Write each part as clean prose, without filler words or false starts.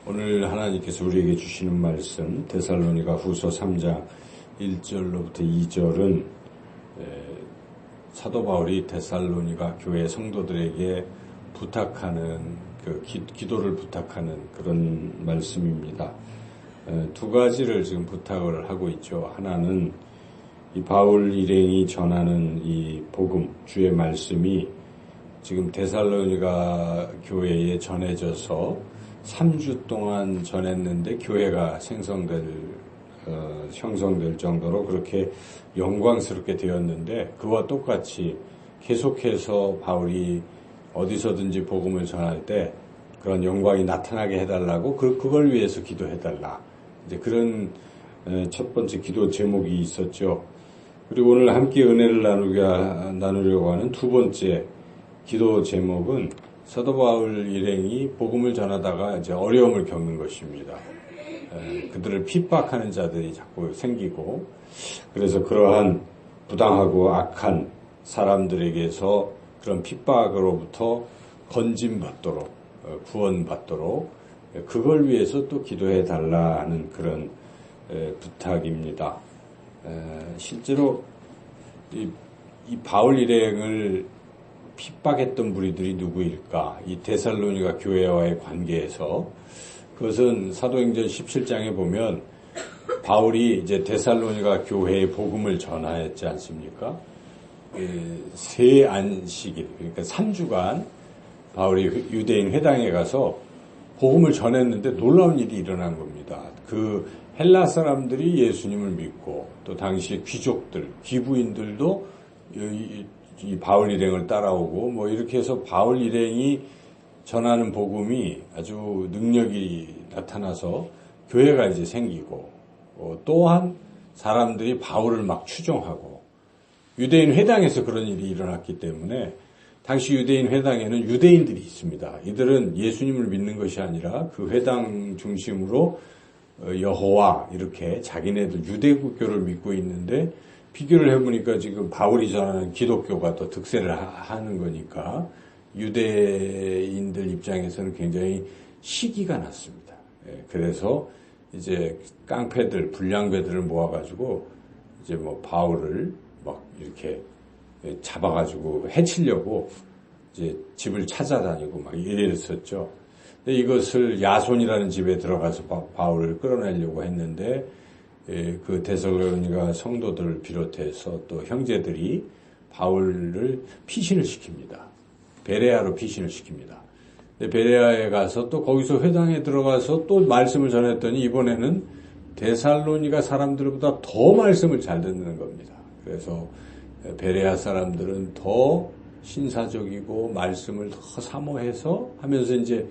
오늘 하나님께서 우리에게 주시는 말씀 데살로니가 후서 3장 1절로부터 2절은 사도 바울이 데살로니가 교회 성도들에게 부탁하는 기도를 부탁하는 그런 말씀입니다. 두 가지를 지금 부탁을 하고 있죠. 하나는 이 바울 일행이 전하는 이 복음, 주의 말씀이 지금 데살로니가 교회에 전해져서 3주 동안 전했는데 교회가 형성될 정도로 그렇게 영광스럽게 되었는데 그와 똑같이 계속해서 바울이 어디서든지 복음을 전할 때 그런 영광이 나타나게 해달라고 그걸 위해서 기도해달라. 이제 그런 첫 번째 기도 제목이 있었죠. 그리고 오늘 함께 은혜를 나누려고 하는 두 번째 기도 제목은 사도 바울 일행이 복음을 전하다가 이제 어려움을 겪는 것입니다. 그들을 핍박하는 자들이 자꾸 생기고, 그래서 그러한 부당하고 악한 사람들에게서 그런 핍박으로부터 건짐받도록, 구원받도록, 그걸 위해서 또 기도해 달라는 그런 부탁입니다. 실제로 이 바울 일행을 핍박했던 무리들이 누구일까? 이 데살로니가 교회와의 관계에서 그것은 사도행전 17장에 보면 바울이 이제 데살로니가 교회에 복음을 전하였지 않습니까? 세 안식일, 그러니까 3주간 바울이 유대인 회당에 가서 복음을 전했는데 놀라운 일이 일어난 겁니다. 그 헬라 사람들이 예수님을 믿고 또 당시 귀족들, 귀부인들도 이 바울 일행을 따라오고 뭐 이렇게 해서 바울 일행이 전하는 복음이 아주 능력이 나타나서 교회가 이제 생기고 또한 사람들이 바울을 막 추종하고 유대인 회당에서 그런 일이 일어났기 때문에 당시 유대인 회당에는 유대인들이 있습니다. 이들은 예수님을 믿는 것이 아니라 그 회당 중심으로 여호와 이렇게 자기네들 유대국교를 믿고 있는데 비교를 해보니까 지금 바울이 전하는 기독교가 또 득세를 하는 거니까 유대인들 입장에서는 굉장히 시기가 났습니다. 그래서 이제 깡패들, 불량배들을 모아가지고 이제 뭐 바울을 막 이렇게 잡아가지고 해치려고 이제 집을 찾아다니고 막 이랬었죠. 근데 이것을 야손이라는 집에 들어가서 바울을 끌어내려고 했는데 그 데살로니가 성도들을 비롯해서 또 형제들이 바울을 피신을 시킵니다. 베레아로 피신을 시킵니다. 근데 베레아에 가서 또 거기서 회당에 들어가서 또 말씀을 전했더니 이번에는 데살로니가 사람들보다 더 말씀을 잘 듣는 겁니다. 그래서 베레아 사람들은 더 신사적이고 말씀을 더 사모해서 하면서 이제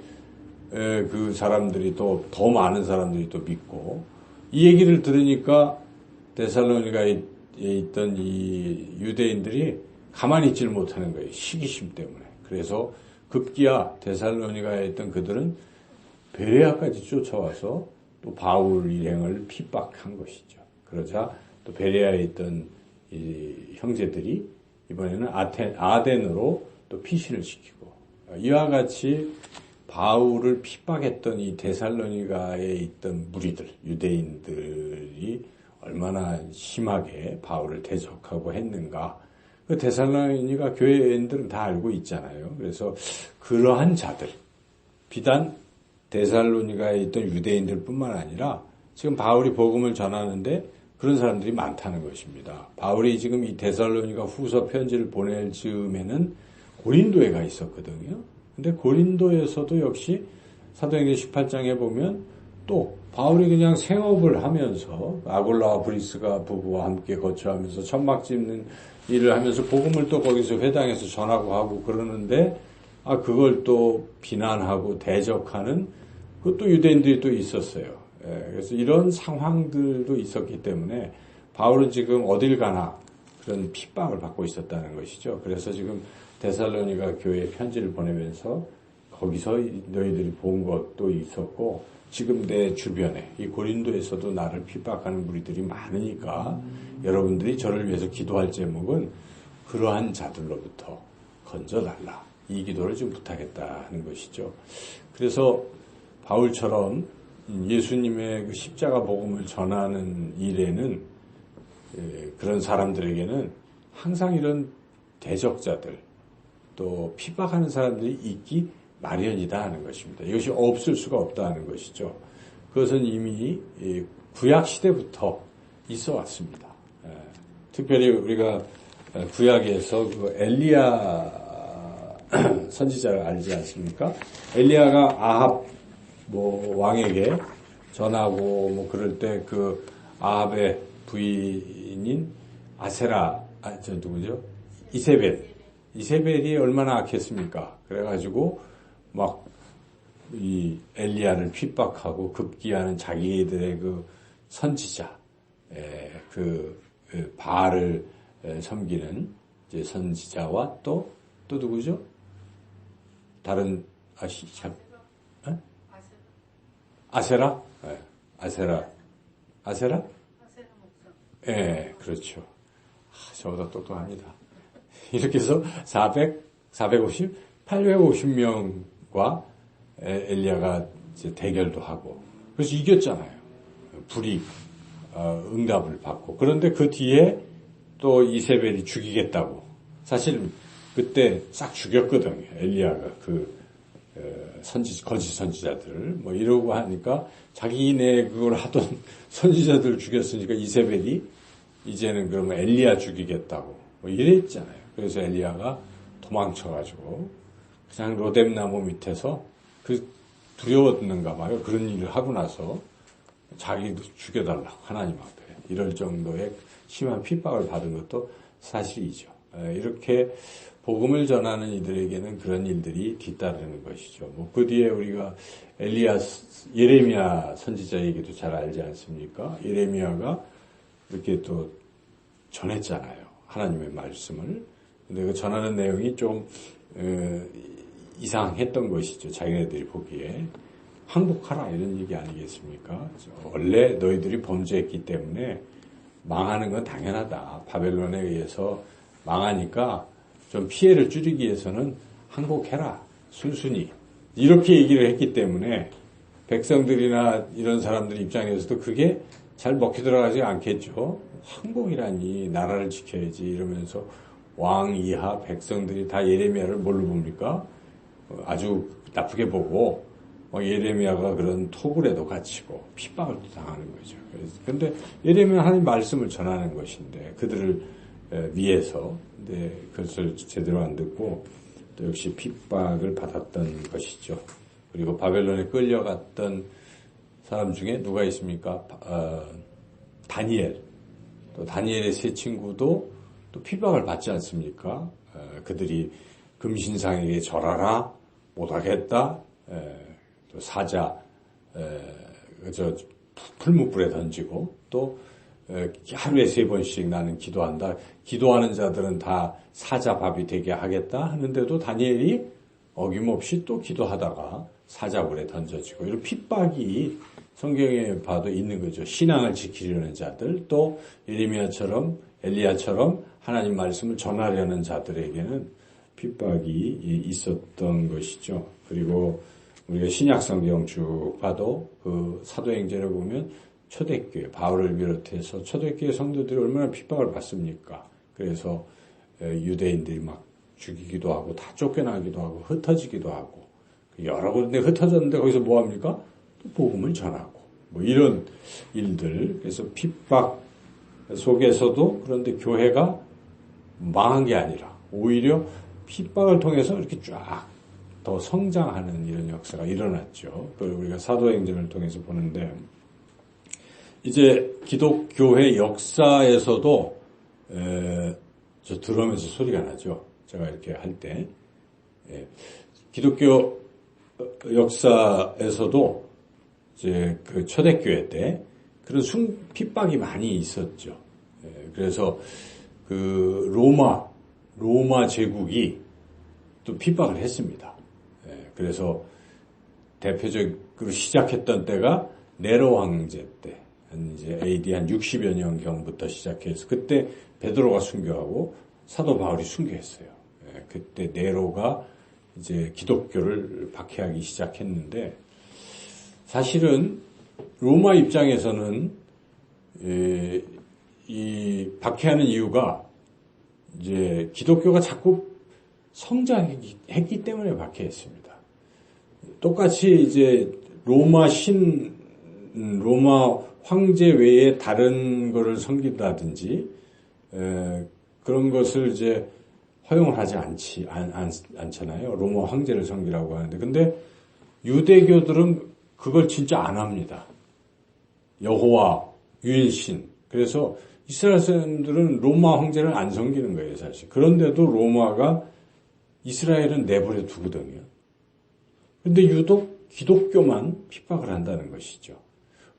그 사람들이 또 더 많은 사람들이 또 믿고 이 얘기를 들으니까 데살로니가에 있던 이 유대인들이 가만히 있지를 못하는 거예요. 시기심 때문에. 그래서 급기야 데살로니가에 있던 그들은 베레아까지 쫓아와서 또 바울 일행을 핍박한 것이죠. 그러자 또 베레아에 있던 이 형제들이 이번에는 아덴으로 또 피신을 시키고 이와 같이 바울을 핍박했던 이 데살로니가에 있던 무리들, 유대인들이 얼마나 심하게 바울을 대적하고 했는가. 그 데살로니가 교회인들은 다 알고 있잖아요. 그래서 그러한 자들, 비단 데살로니가에 있던 유대인들뿐만 아니라 지금 바울이 복음을 전하는데 그런 사람들이 많다는 것입니다. 바울이 지금 이 데살로니가 후서 편지를 보낼 즈음에는 고린도에 가 있었거든요. 근데 고린도에서도 역시 사도행전 18장에 보면 또 바울이 그냥 생업을 하면서 아굴라와 브리스가 부부와 함께 거처하면서 천막 짓는 일을 하면서 복음을 또 거기서 회당에서 전하고 하고 그러는데 그걸 또 비난하고 대적하는 그것도 유대인들이 또 있었어요. 그래서 이런 상황들도 있었기 때문에 바울은 지금 어딜 가나 그런 핍박을 받고 있었다는 것이죠. 그래서 지금 데살로니가 교회에 편지를 보내면서 거기서 너희들이 본 것도 있었고 지금 내 주변에 이 고린도에서도 나를 핍박하는 무리들이 많으니까 여러분들이 저를 위해서 기도할 제목은 그러한 자들로부터 건져달라. 이 기도를 좀 부탁했다는 것이죠. 그래서 바울처럼 예수님의 그 십자가 복음을 전하는 일에는 그런 사람들에게는 항상 이런 대적자들 또 핍박하는 사람들이 있기 마련이다 하는 것입니다. 이것이 없을 수가 없다 하는 것이죠. 그것은 이미 구약 시대부터 있어 왔습니다. 특별히 우리가 구약에서 그 엘리야 선지자를 알지 않습니까? 엘리야가 아합 왕에게 전하고 그럴 때 그 아합의 부인인 아세라 누구죠? 이세벨이 얼마나 악했습니까? 그래가지고 막 이 엘리야를 핍박하고 급기야는 자기들의 그 선지자 그 바알을 섬기는 이제 선지자와 또 누구죠? 다른 아세라? 네. 아세라? 예, 그렇죠. 저보다 똑똑합니다. 이렇게 해서 850명과 엘리야가 이제 대결도 하고, 그래서 이겼잖아요. 불이 응답을 받고. 그런데 그 뒤에 또 이세벨이 죽이겠다고. 사실 그때 싹 죽였거든요. 엘리야가 거짓 선지자들을 이러고 하니까 자기네 그걸 하던 선지자들을 죽였으니까 이세벨이 이제는 그러면 엘리야 죽이겠다고 이랬잖아요. 그래서 엘리야가 도망쳐가지고 그냥 로뎀나무 밑에서 두려웠는가 봐요. 그런 일을 하고 나서 자기도 죽여달라고 하나님 앞에 이럴 정도의 심한 핍박을 받은 것도 사실이죠. 이렇게 복음을 전하는 이들에게는 그런 일들이 뒤따르는 것이죠. 그 뒤에 우리가 예레미야 선지자 얘기도 잘 알지 않습니까? 예레미야가 이렇게 또 전했잖아요. 하나님의 말씀을. 근데 그 전하는 내용이 좀 이상했던 것이죠. 자기네들이 보기에. 항복하라 이런 얘기 아니겠습니까? 원래 너희들이 범죄했기 때문에 망하는 건 당연하다. 바벨론에 의해서 망하니까 좀 피해를 줄이기 위해서는 항복해라. 순순히. 이렇게 얘기를 했기 때문에 백성들이나 이런 사람들 입장에서도 그게 잘 먹혀 들어가지 않겠죠. 항복이라니 나라를 지켜야지 이러면서 왕 이하 백성들이 다 예레미야를 뭘로 봅니까? 아주 나쁘게 보고 예레미야가 그런 토굴에도 갇히고 핍박을 또 당하는 거죠. 그런데 예레미야 하나님 말씀을 전하는 것인데 그들을 위해서 근데 그것을 제대로 안 듣고 또 역시 핍박을 받았던 것이죠. 그리고 바벨론에 끌려갔던 사람 중에 누가 있습니까? 다니엘. 또 다니엘의 세 친구도 또 핍박을 받지 않습니까? 그들이 금신상에게 절하라 못하겠다. 또 사자 풀무불에 던지고 또 하루에 3번씩 나는 기도한다. 기도하는 자들은 다 사자밥이 되게 하겠다 하는데도 다니엘이 어김없이 또 기도하다가 사자불에 던져지고 이런 핍박이 성경에 봐도 있는 거죠. 신앙을 지키려는 자들 또 예레미야처럼 엘리야처럼 하나님 말씀을 전하려는 자들에게는 핍박이 있었던 것이죠. 그리고 우리가 신약 성경 쭉 봐도 그 사도행전을 보면 초대교회 바울을 비롯해서 초대교회 성도들이 얼마나 핍박을 받습니까? 그래서 유대인들이 막 죽이기도 하고 다 쫓겨나기도 하고 흩어지기도 하고 여러 군데 흩어졌는데 거기서 뭐 합니까? 또 복음을 전하고 이런 일들. 그래서 핍박 속에서도 그런데 교회가 망한 게 아니라 오히려 핍박을 통해서 이렇게 쫙 더 성장하는 이런 역사가 일어났죠. 그걸 우리가 사도행전을 통해서 보는데 이제 기독교회 역사에서도 저 드럼에서 소리가 나죠. 제가 이렇게 할 때 기독교 역사에서도 이제 그 초대교회 때 그런 핍박이 많이 있었죠. 그래서 그 로마 제국이 또 핍박을 했습니다. 그래서 대표적으로 시작했던 때가 네로 황제 때, 이제 AD 한 60여 년경부터 시작해서 그때 베드로가 순교하고 사도 바울이 순교했어요. 그때 네로가 이제 기독교를 박해하기 시작했는데 사실은 로마 입장에서는 이 박해하는 이유가 이제 기독교가 자꾸 성장했기 때문에 박해했습니다. 똑같이 이제 로마 황제 외에 다른 거를 섬긴다든지 그런 것을 이제 허용을 하지 않잖아요. 로마 황제를 섬기라고 하는데, 근데 유대교들은 그걸 진짜 안 합니다. 여호와, 유일신. 그래서 이스라엘 사람들은 로마 황제를 안 섬기는 거예요, 사실. 그런데도 로마가 이스라엘은 내버려 두거든요. 근데 유독 기독교만 핍박을 한다는 것이죠.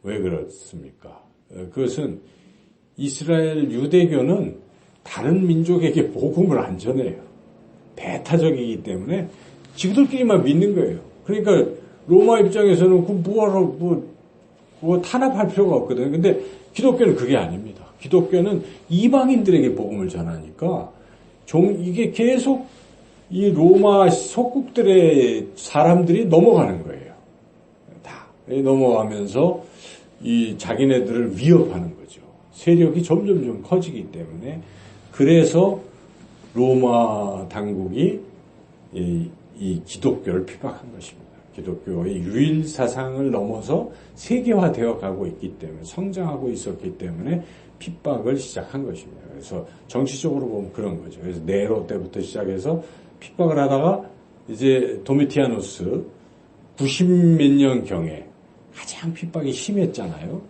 왜 그렇습니까? 그것은 이스라엘 유대교는 다른 민족에게 복음을 안 전해요. 배타적이기 때문에 지구들끼리만 믿는 거예요. 그러니까 로마 입장에서는 그거 탄압할 필요가 없거든요. 근데 기독교는 그게 아닙니다. 기독교는 이방인들에게 복음을 전하니까 이게 계속 이 로마 속국들의 사람들이 넘어가는 거예요. 다 넘어가면서 이 자기네들을 위협하는 거죠. 세력이 점점 커지기 때문에, 그래서 로마 당국이 이 기독교를 핍박한 것입니다. 기독교의 유일 사상을 넘어서 세계화되어 가고 있기 때문에, 성장하고 있었기 때문에 핍박을 시작한 것입니다. 그래서 정치적으로 보면 그런 거죠. 그래서 네로 때부터 시작해서 핍박을 하다가 이제 도미티아누스 90몇 년경에 가장 핍박이 심했잖아요.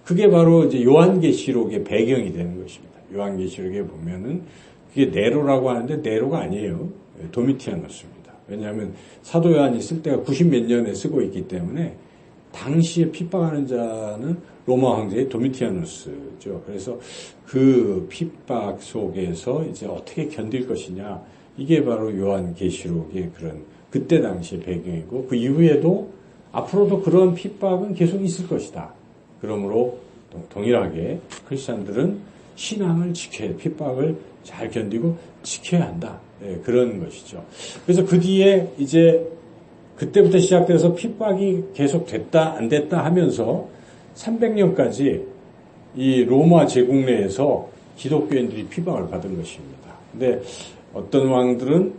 그게 바로 이제 요한계시록의 배경이 되는 것입니다. 요한계시록에 보면은 그게 네로라고 하는데 네로가 아니에요. 도미티아누스입니다. 왜냐하면 사도 요한이 쓸 때가 90몇 년에 쓰고 있기 때문에 당시에 핍박하는 자는 로마 황제의 도미티아누스죠. 그래서 그 핍박 속에서 이제 어떻게 견딜 것이냐, 이게 바로 요한계시록의 그런 그때 당시의 배경이고, 그 이후에도 앞으로도 그런 핍박은 계속 있을 것이다. 그러므로 동일하게 크리스찬들은 신앙을 지켜야, 핍박을 잘 견디고 지켜야 한다. 네, 그런 것이죠. 그래서 그 뒤에 이제 그때부터 시작돼서 핍박이 계속 됐다 안 됐다 하면서 300년까지 이 로마 제국 내에서 기독교인들이 핍박을 받은 것입니다. 근데 어떤 왕들은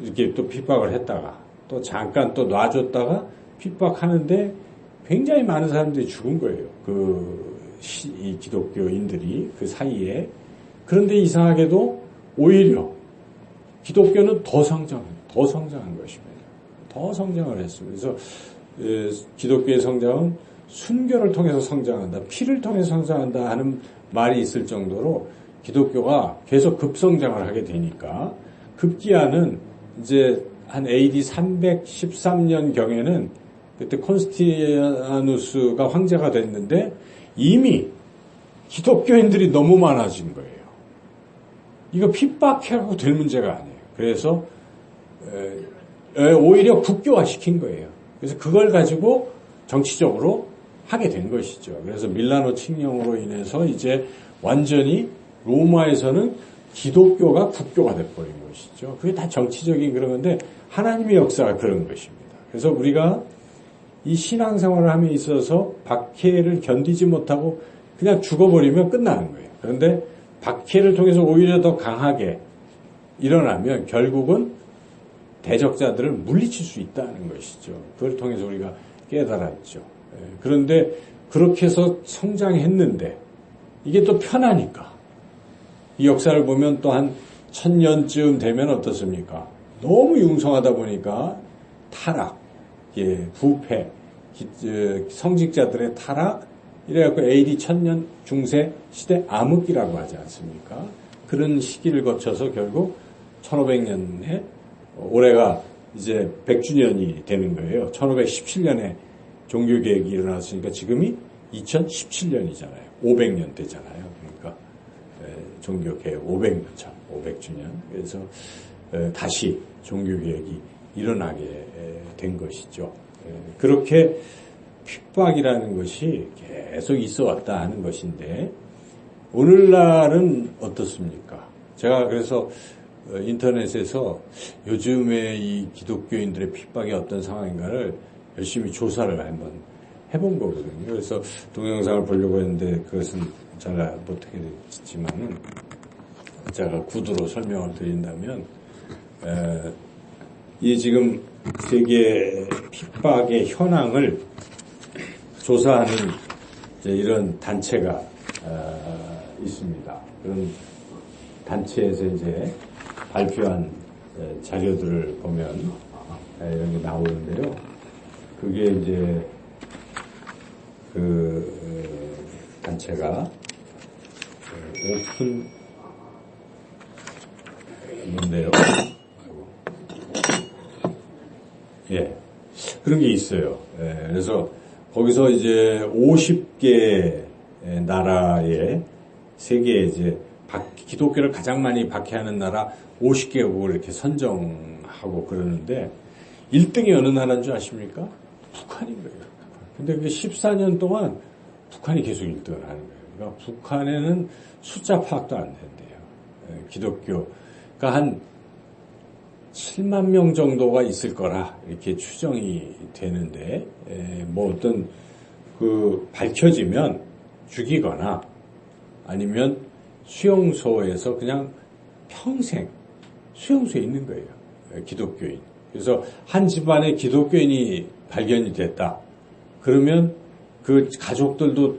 이렇게 또 핍박을 했다가 또 잠깐 또 놔줬다가 핍박하는데 굉장히 많은 사람들이 죽은 거예요. 이 기독교인들이 그 사이에. 그런데 이상하게도 오히려 기독교는 더 성장한 것입니다. 더 성장을 했어요. 그래서 기독교의 성장은 순교를 통해서 성장한다, 피를 통해서 성장한다 하는 말이 있을 정도로 기독교가 계속 급성장을 하게 되니까, 급기야는 이제 한 AD 313년 경에는 그때 콘스탄티누스가 황제가 됐는데 이미 기독교인들이 너무 많아진 거예요. 이거 핍박하고 될 문제가 아니에요. 그래서 오히려 국교화시킨 거예요. 그래서 그걸 가지고 정치적으로 하게 된 것이죠. 그래서 밀라노 칙령으로 인해서 이제 완전히 로마에서는 기독교가 국교가 돼버린 것이죠. 그게 다 정치적인 그런 건데 하나님의 역사가 그런 것입니다. 그래서 우리가 이 신앙생활을 함에 있어서 박해를 견디지 못하고 그냥 죽어버리면 끝나는 거예요. 그런데 박해를 통해서 오히려 더 강하게 일어나면 결국은 대적자들을 물리칠 수 있다는 것이죠. 그걸 통해서 우리가 깨달았죠. 그런데 그렇게 해서 성장했는데 이게 또 편하니까, 이 역사를 보면 또 한 1000년쯤 되면 어떻습니까? 너무 융성하다 보니까 타락, 부패, 성직자들의 타락, 이래갖고 AD 1000년 중세 시대 암흑기라고 하지 않습니까? 그런 시기를 거쳐서 결국 1500년에 올해가 이제 100주년이 되는 거예요. 1517년에 종교개혁이 일어났으니까 지금이 2017년이잖아요. 500년 되잖아요. 그러니까 종교개혁 500년 차, 500주년. 그래서 다시 종교개혁이 일어나게 된 것이죠. 그렇게 핍박이라는 것이 계속 있어 왔다 하는 것인데, 오늘날은 어떻습니까? 제가 그래서 인터넷에서 요즘에 이 기독교인들의 핍박이 어떤 상황인가를 열심히 조사를 한번 해본 거거든요. 그래서 동영상을 보려고 했는데 그것은 잘 못하게 됐지만은 제가 구두로 설명을 드린다면 이 지금 세계 핍박의 현황을 조사하는 이런 단체가 있습니다. 그런 단체에서 이제 발표한 자료들을 보면 이런 게 나오는데요. 그게 이제 그 단체가 오픈 뭔데요? 예, 그런 게 있어요. 예, 그래서 거기서 이제 50개 나라의 세계에 이제 기독교를 가장 많이 박해하는 나라 50개국을 이렇게 선정하고 그러는데 1등이 어느 나라인 줄 아십니까? 북한인 거예요. 근데 그게 14년 동안 북한이 계속 1등을 하는 거예요. 그러니까 북한에는 숫자 파악도 안 된대요. 기독교가 한 7만 명 정도가 있을 거라 이렇게 추정이 되는데 뭐 어떤 그 밝혀지면 죽이거나 아니면 수용소에서 그냥 평생 수용소에 있는 거예요. 기독교인. 그래서 한 집안에 기독교인이 발견이 됐다. 그러면 그 가족들도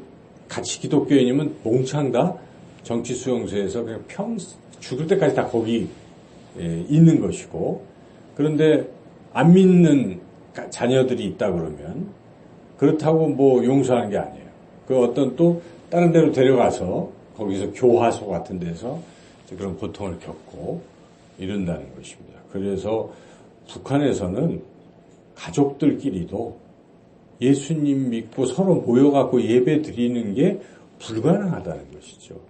같이 기독교인이면 몽창 다 정치 수용소에서 그냥 죽을 때까지 다 거기 있는 것이고, 그런데 안 믿는 자녀들이 있다 그러면 그렇다고 뭐 용서하는 게 아니에요. 그 어떤 또 다른 데로 데려가서 거기서 교화소 같은 데서 그런 고통을 겪고 이런다는 것입니다. 그래서 북한에서는 가족들끼리도 예수님 믿고 서로 모여갖고 예배 드리는 게 불가능하다는 것이죠.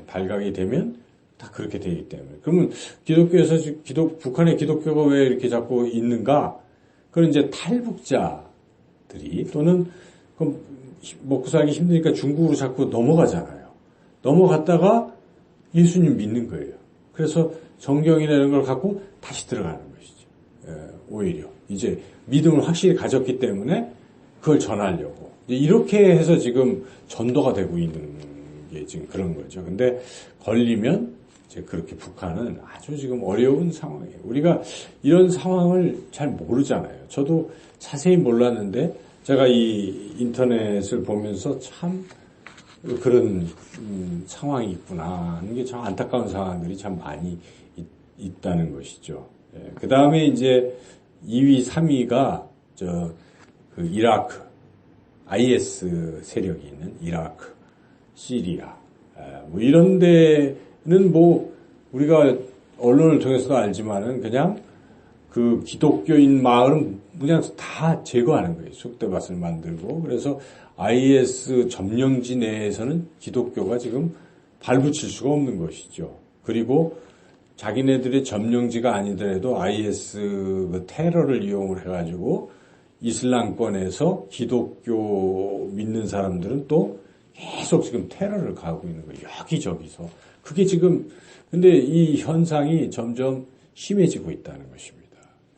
발각이 되면 다 그렇게 되기 때문에. 그러면 기독교에서 북한의 기독교가 왜 이렇게 자꾸 있는가? 그건 이제 탈북자들이 또는 먹고 살기 힘드니까 중국으로 자꾸 넘어가잖아요. 넘어갔다가 예수님 믿는 거예요. 그래서 정경이나 이런 걸 갖고 다시 들어가는 것이죠. 오히려 이제 믿음을 확실히 가졌기 때문에 그걸 전하려고 이렇게 해서 지금 전도가 되고 있는 게 지금 그런 거죠. 근데 걸리면 이제 그렇게 북한은 아주 지금 어려운 상황이에요. 우리가 이런 상황을 잘 모르잖아요. 저도 자세히 몰랐는데 제가 이 인터넷을 보면서 참 그런 상황이 있구나 하는 게 참 안타까운 상황들이 참 많이 있다는 것이죠. 그 다음에 이제 2위, 3위가 그 이라크, IS 세력이 있는 이라크, 시리아, 뭐 이런 데는 뭐 우리가 언론을 통해서도 알지만은 그냥 그 기독교인 마을은 그냥 다 제거하는 거예요. 쑥대밭을 만들고. 그래서 IS 점령지 내에서는 기독교가 지금 발붙일 수가 없는 것이죠. 그리고 자기네들의 점령지가 아니더라도 IS 그 테러를 이용을 해가지고 이슬람권에서 기독교 믿는 사람들은 또 계속 지금 테러를 가하고 있는 거예요. 여기저기서. 그게 지금 근데 이 현상이 점점 심해지고 있다는 것입니다.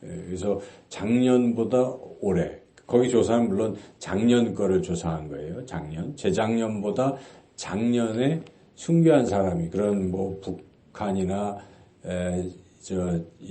그래서 작년보다 올해 거기 조사는 물론 작년 거를 조사한 거예요. 재작년보다 작년에 순교한 사람이 그런 뭐 북한이나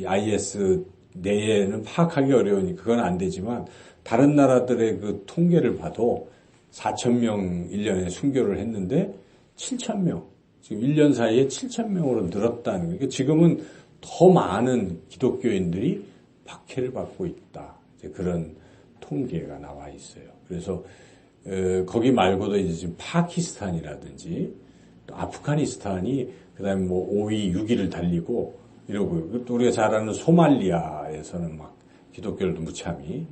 IS 내에는 파악하기 어려우니까 그건 안 되지만 다른 나라들의 그 통계를 봐도 4,000명 1년에 순교를 했는데 7,000명 지금 1년 사이에 7,000명으로 늘었다는 거예요. 지금은 더 많은 기독교인들이 박해를 받고 있다. 이제 그런 통계가 나와 있어요. 그래서 거기 말고도 이제 지금 파키스탄이라든지 또 아프가니스탄이 그다음에 뭐 5위, 6위를 달리고 이러고 또 우리가 잘 아는 소말리아에서는 막 기독교를 무참히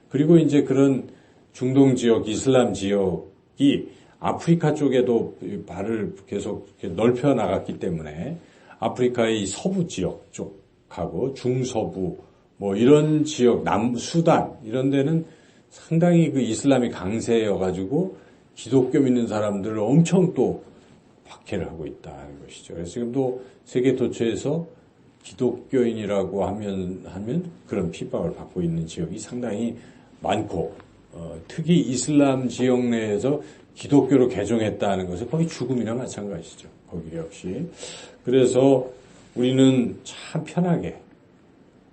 그리고 이제 그런 중동 지역, 이슬람 지역이 아프리카 쪽에도 발을 계속 넓혀 나갔기 때문에 아프리카의 이 서부 지역 쪽하고 중서부 뭐 이런 지역, 남수단 이런 데는 상당히 그 이슬람이 강세여가지고 기독교 믿는 사람들을 엄청 또 박해를 하고 있다는 것이죠. 그래서 지금도 세계 도처에서 기독교인이라고 하면 그런 핍박을 받고 있는 지역이 상당히 많고 특히 이슬람 지역 내에서 기독교로 개종했다는 것은 거의 죽음이나 마찬가지죠. 거기 역시. 그래서 우리는 참 편하게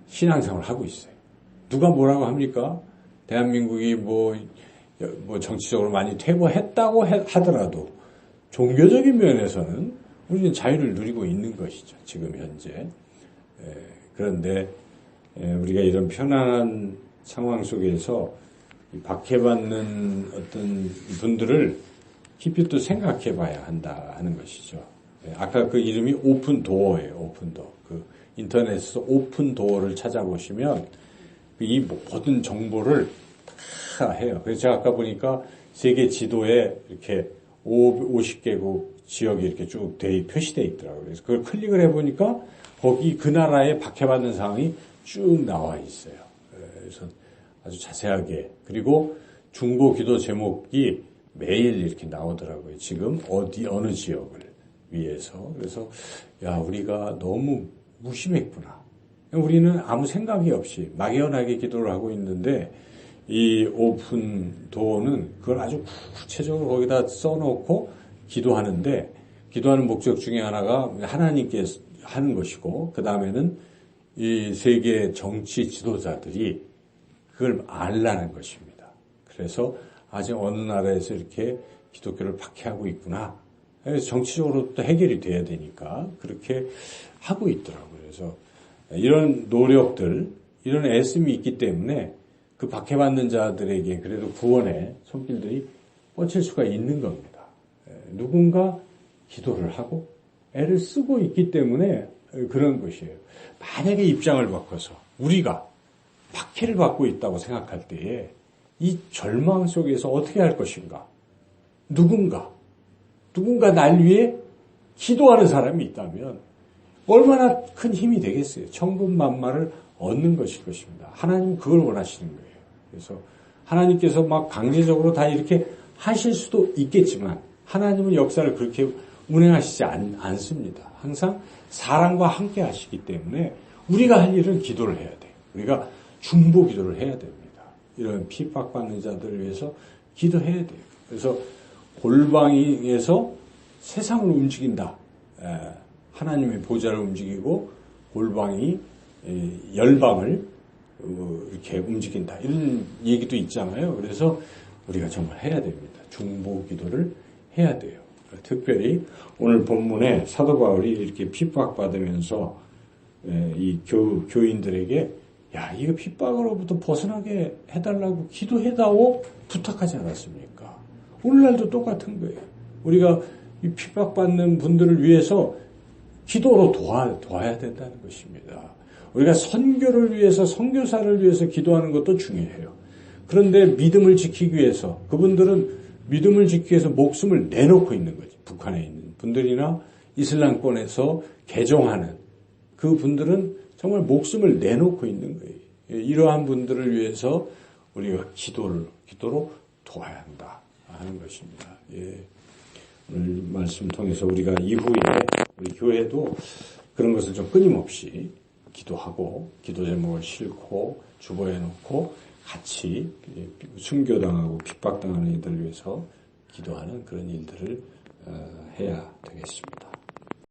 신앙생활을 하고 있어요. 누가 뭐라고 합니까? 대한민국이 뭐 정치적으로 많이 퇴보했다고 하더라도 종교적인 면에서는 우리는 자유를 누리고 있는 것이죠. 지금 현재. 그런데 우리가 이런 편안한 상황 속에서 박해받는 어떤 분들을 깊이 또 생각해 봐야 한다 하는 것이죠. 아까 그 이름이 오픈도어예요. 오픈도어. 그 인터넷에서 오픈도어를 찾아보시면 이 모든 정보를 다 해요. 그래서 제가 아까 보니까 세계 지도에 이렇게 50개국 지역이 이렇게 쭉 표시되어 있더라고요. 그래서 그걸 클릭을 해보니까 거기 그 나라에 박해받는 상황이 쭉 나와 있어요. 그래서 아주 자세하게. 그리고 중보 기도 제목이 매일 이렇게 나오더라고요. 지금 어느 지역을 위해서. 그래서 우리가 너무 무심했구나. 우리는 아무 생각이 없이 막연하게 기도를 하고 있는데 이 오픈도어는 그걸 아주 구체적으로 거기다 써놓고 기도하는데 기도하는 목적 중에 하나가 하나님께 하는 것이고 그 다음에는 이 세계 정치 지도자들이 그걸 알라는 것입니다. 그래서 아직 어느 나라에서 이렇게 기독교를 박해하고 있구나. 그래서 정치적으로 또 해결이 돼야 되니까 그렇게 하고 있더라고요. 그래서 이런 노력들, 이런 애씀이 있기 때문에 그 박해받는 자들에게 그래도 구원의 손길들이 뻗칠 수가 있는 겁니다. 누군가 기도를 하고 애를 쓰고 있기 때문에 그런 것이에요. 만약에 입장을 바꿔서 우리가 박해를 받고 있다고 생각할 때에 이 절망 속에서 어떻게 할 것인가? 누군가 날 위해 기도하는 사람이 있다면 얼마나 큰 힘이 되겠어요. 천군만마를 얻는 것일 것입니다. 하나님은 그걸 원하시는 거예요. 그래서 하나님께서 막 강제적으로 다 이렇게 하실 수도 있겠지만 하나님은 역사를 그렇게 운행하시지 않습니다. 항상 사랑과 함께 하시기 때문에 우리가 할 일은 기도를 해야 돼요. 우리가 중보 기도를 해야 됩니다. 이런 핍박받는 자들을 위해서 기도해야 돼요. 그래서 골방에서 세상을 움직인다. 하나님의 보좌를 움직이고 골방이 열방을 이렇게 움직인다. 이런 얘기도 있잖아요. 그래서 우리가 정말 해야 됩니다. 중보 기도를 해야 돼요. 특별히 오늘 본문에 사도 바울이 이렇게 핍박받으면서 이 교인들에게 이거 핍박으로부터 벗어나게 해달라고 기도해다오 부탁하지 않았습니까? 오늘날도 똑같은 거예요. 우리가 이 핍박받는 분들을 위해서 기도로 도와야 된다는 것입니다. 우리가 선교를 위해서 선교사를 위해서 기도하는 것도 중요해요. 그런데 믿음을 지키기 위해서 그분들은 믿음을 지키기 위해서 목숨을 내놓고 있는 거지. 북한에 있는 분들이나 이슬람권에서 개종하는 그 분들은 정말 목숨을 내놓고 있는 거예요. 이러한 분들을 위해서 우리가 기도로 도와야 한다 하는 것입니다. 오늘 말씀 통해서 우리가 이후에 우리 교회도 그런 것을 좀 끊임없이 기도하고 기도 제목을 싣고 주보해 놓고 같이 순교당하고 핍박당하는 이들을 위해서 기도하는 그런 일들을 해야 되겠습니다.